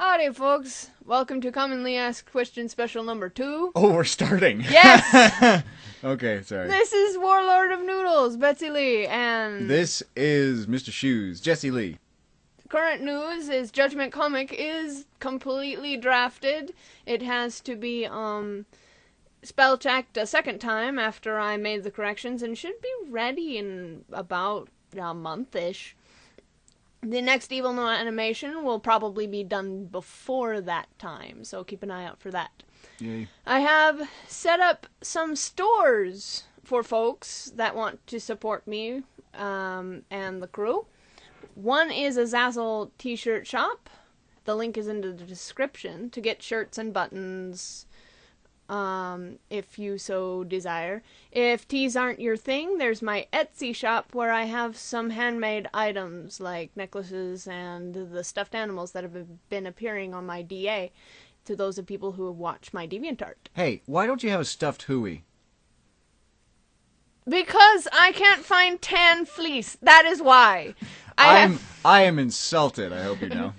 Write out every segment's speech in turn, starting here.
Howdy, folks. Welcome to Commonly Asked Question Special number 2. Oh, we're starting. Yes! Okay, sorry. This is Warlord of Noodles, Betsy Lee, and... This is Mr. Shoes, Jesse Lee. Current news is Judgment Comic is completely drafted. It has to be, spell checked a second time after I made the corrections, and should be ready in about a month-ish. The next Evil No animation will probably be done before that time, so keep an eye out for that. Yay. I have set up some stores for folks that want to support me and the crew. One is a Zazzle t-shirt shop. The link is in the description to get shirts and buttons, if you so desire. If tees aren't your thing, there's my Etsy shop where I have some handmade items like necklaces and the stuffed animals that have been appearing on my DA to those of people who have watched my DeviantArt. Hey, why don't you have a stuffed hooey? Because I can't find tan fleece. That is why. I am insulted, I hope you know.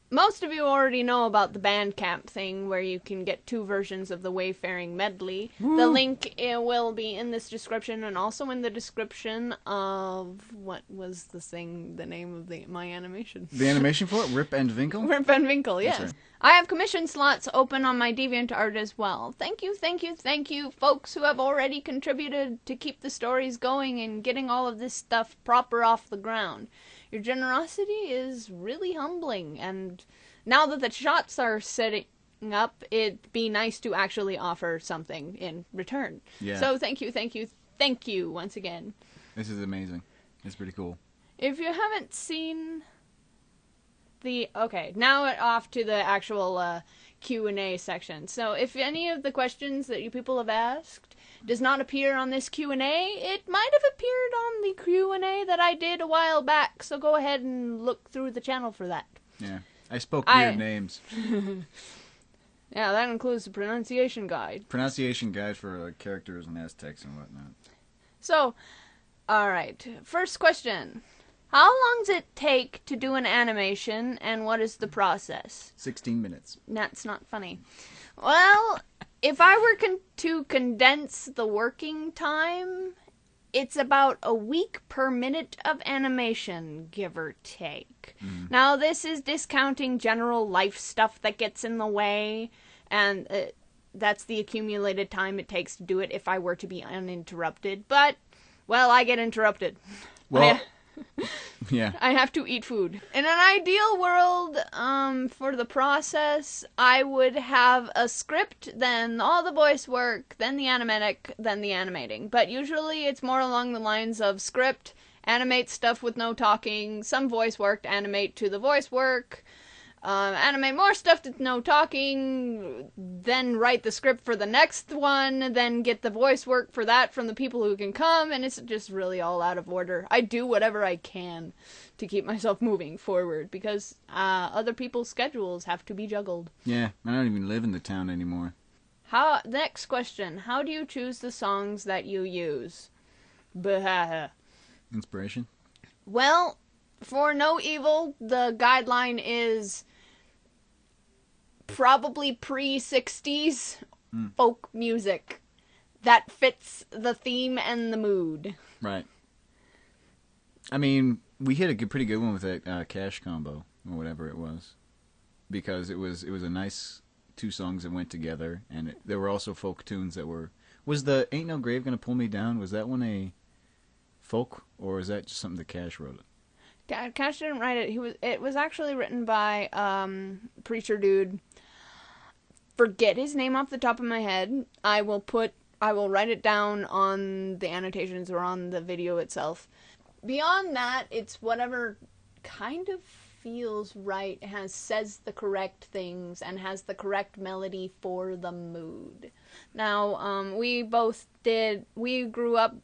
Most of you already know about the Bandcamp thing where you can get 2 versions of the Wayfaring Medley. Woo. The link will be in this description and also in the description of what was the name of my animation. The animation for it? Rip and Winkle? Rip and Winkle, yes. Right. I have commission slots open on my DeviantArt as well. Thank you, folks who have already contributed to keep the stories going and getting all of this stuff proper off the ground. Your generosity is really humbling, and now that the shots are setting up, it'd be nice to actually offer something in return. Yeah. So thank you once again. This is amazing. It's pretty cool. If you haven't seen okay, now off to the actual Q&A section. So if any of the questions that you people have asked does not appear on this Q&A, it might have appeared on the Q&A that I did a while back, so go ahead and look through the channel for that. Yeah, I spoke weird names. Yeah, that includes the pronunciation guide. Pronunciation guide for characters and Aztecs and whatnot. So, alright, first question. How long does it take to do an animation, and what is the process? 16 minutes. That's not funny. Well, if I were to condense the working time, it's about a week per minute of animation, give or take. Mm. Now, this is discounting general life stuff that gets in the way, and that's the accumulated time it takes to do it if I were to be uninterrupted. But, well, I get interrupted. Well... Yeah. I have to eat food. In an ideal world, for the process, I would have a script, then all the voice work, then the animatic, then the animating. But usually it's more along the lines of script, animate stuff with no talking, some voice work, animate to the voice work, animate more stuff with no talking, then write the script for the next one, then get the voice work for that from the people who can come, and it's just really all out of order. I do whatever I can to keep myself moving forward, because other people's schedules have to be juggled. Yeah, I don't even live in the town anymore. Next question. How do you choose the songs that you use? Bah. Inspiration? Well, for No Evil, the guideline is probably pre-60s folk music that fits the theme and the mood. Right. I mean, we hit a pretty good one with that Cash combo, or whatever it was. Because it was a nice 2 songs that went together, and there were also folk tunes that were... Was the Ain't No Grave Gonna Pull Me Down, was that one a folk, or was that just something that Cash wrote? Cash didn't write it. It was actually written by preacher dude. Forget his name off the top of my head. I will write it down on the annotations or on the video itself. Beyond that, it's whatever kind of feels right, says the correct things, and has the correct melody for the mood. Now, we grew up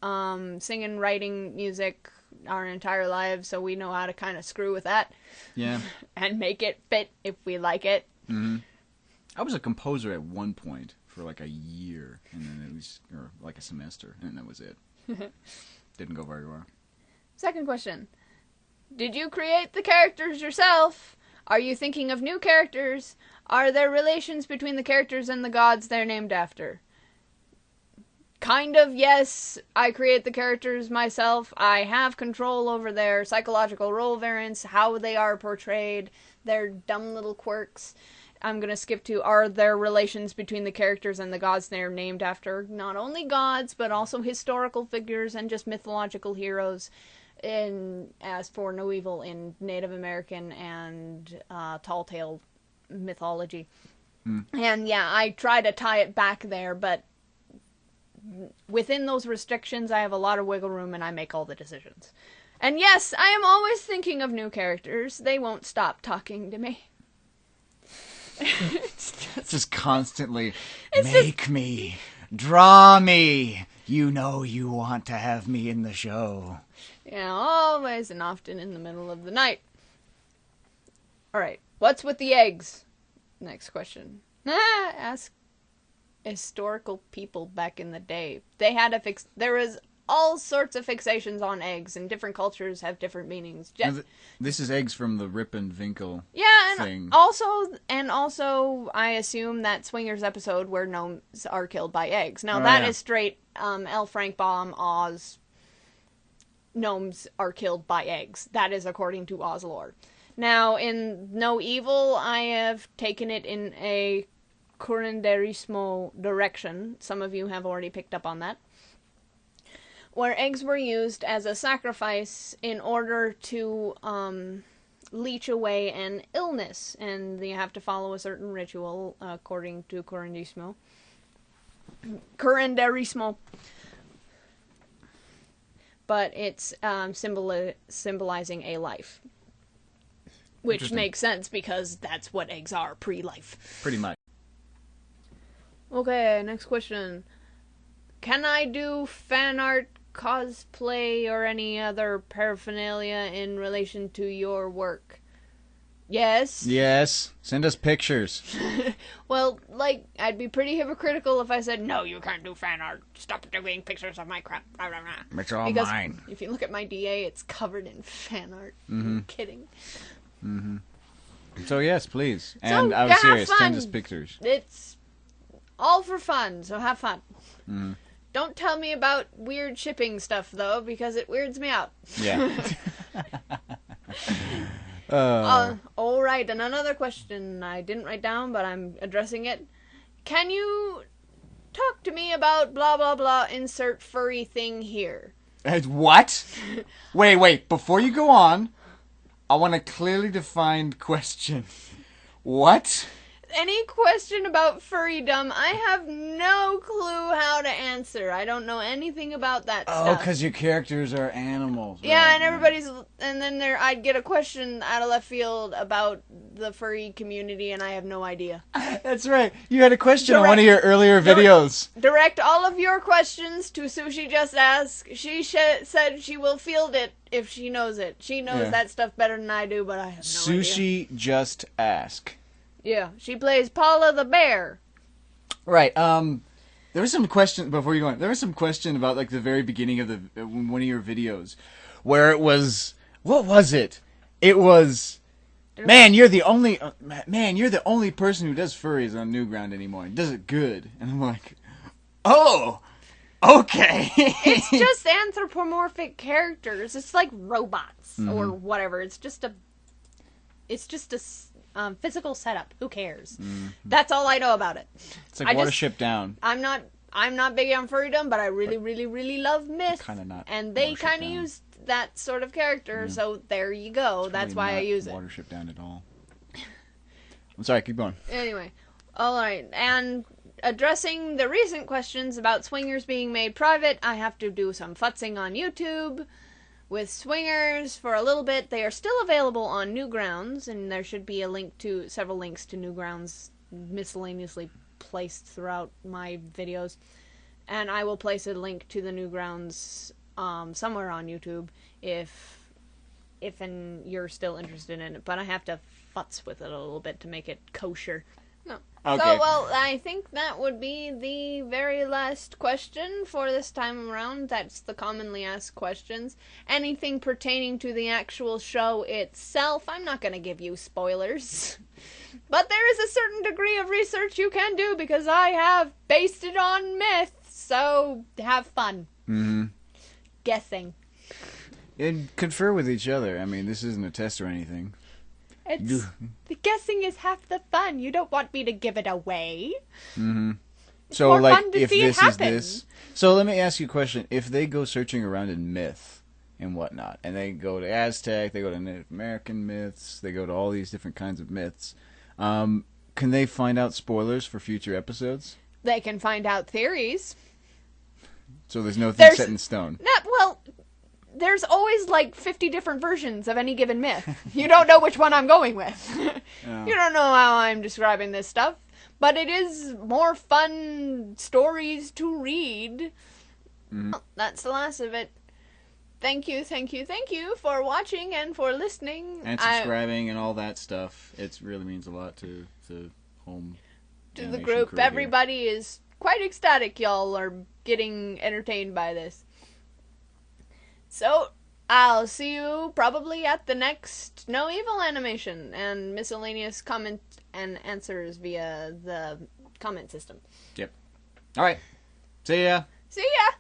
singing, writing music our entire lives, so we know how to kind of screw with that. Yeah. And make it fit if we like it. Mm-hmm. I was a composer at one point for like a year, and then it was, or like a semester, and that was it. Didn't go very well. Second question. Did you create the characters yourself? Are you thinking of new characters? Are there relations between the characters and the gods they're named after? Kind of, yes. I create the characters myself. I have control over their psychological role variants, how they are portrayed, their dumb little quirks. I'm going to skip to, are there relations between the characters and the gods they're named after? Not only gods, but also historical figures and just mythological heroes. As for No Evil in Native American and Tall Tale mythology. And yeah, I try to tie it back there, but within those restrictions, I have a lot of wiggle room and I make all the decisions. And yes, I am always thinking of new characters. They won't stop talking to me. Just constantly, make me, draw me. You know you want to have me in the show. Yeah, always and often in the middle of the night. Alright, what's with the eggs? Next question. Ask historical people back in the day. They had there was all sorts of fixations on eggs, and different cultures have different meanings. This is eggs from the Rip and Winkle thing. Also, I assume that Swingers episode where gnomes are killed by eggs. Now, that is straight L. Frank Baum, Oz. Gnomes are killed by eggs. That is according to Oz lore. Now, in No Evil, I have taken it in a curanderismo direction. Some of you have already picked up on that. Where eggs were used as a sacrifice in order to leech away an illness. And you have to follow a certain ritual according to curanderismo. But it's symbolizing a life. Which makes sense because that's what eggs are, pre-life. Pretty much. Okay, next question. Can I do fan art, cosplay, or any other paraphernalia in relation to your work? Yes. Yes. Send us pictures. Well, I'd be pretty hypocritical if I said, no, you can't do fan art. Stop doing pictures of my crap. Blah, blah, blah. It's all mine. If you look at my DA, it's covered in fan art. I'm kidding. Mm-hmm. So, yes, please. And I was serious. Send us pictures. It's all for fun, so have fun. Mm-hmm. Don't tell me about weird shipping stuff, though, because it weirds me out. Yeah. All right, and another question I didn't write down, but I'm addressing it. Can you talk to me about blah, blah, blah, insert furry thing here? What? Wait. Before you go on, I want a clearly defined question. What? Any question about furrydom, I have no clue how to answer. I don't know anything about that stuff. Oh, because your characters are animals. Yeah, right? And then I'd get a question out of left field about the furry community, and I have no idea. That's right. You had a question on one of your earlier videos. Direct all of your questions to Sushi Just Ask. She said she will field it if she knows it. She knows that stuff better than I do, but I have no idea. Sushi Just Ask. Yeah, she plays Paula the bear. Right. There was some question before you go on. There was some question about the very beginning of one of your videos, where it was, what was it? It was, man, you're the only person who does furries on Newground anymore and does it good. And I'm like, oh, okay. It's just anthropomorphic characters. It's like robots or whatever. It's just a physical setup. Who cares? Mm-hmm. That's all I know about it. It's like Watership Down. I'm not big on furrydom, but I really, really, really love myth. Kind of not. And they kind of used that sort of character, so there you go. It's that's why I use it. Watership Down at all. I'm sorry. Keep going. Anyway, all right, and addressing the recent questions about swingers being made private, I have to do some futzing on YouTube. With Swingers for a little bit. They are still available on Newgrounds, and there should be several links to Newgrounds miscellaneously placed throughout my videos. And I will place a link to the Newgrounds somewhere on YouTube if you're still interested in it. But I have to futz with it a little bit to make it kosher. No. Okay. So, well, I think that would be the very last question for this time around. That's the commonly asked questions. Anything pertaining to the actual show itself, I'm not going to give you spoilers. But there is a certain degree of research you can do because I have based it on myth. So, have fun. Mm-hmm. Guessing. And confer with each other. I mean, this isn't a test or anything. The guessing is half the fun. You don't want me to give it away. Mm-hmm. It's So, more like, fun to if see this it is happen. this... So, let me ask you a question. If they go searching around in myth and whatnot, and they go to Aztec, they go to Native American myths, they go to all these different kinds of myths, can they find out spoilers for future episodes? They can find out theories. So there's no thing There's- set in stone. Well, there's always like 50 different versions of any given myth. You don't know which one I'm going with. Oh. You don't know how I'm describing this stuff. But it is more fun stories to read. Mhm. Well, that's the last of it. Thank you for watching and for listening. And subscribing and all that stuff. It really means a lot to home To the animation group. crew here. Everybody is quite ecstatic y'all are getting entertained by this. So, I'll see you probably at the next No Evil animation and miscellaneous comment and answers via the comment system. All right. See ya. See ya!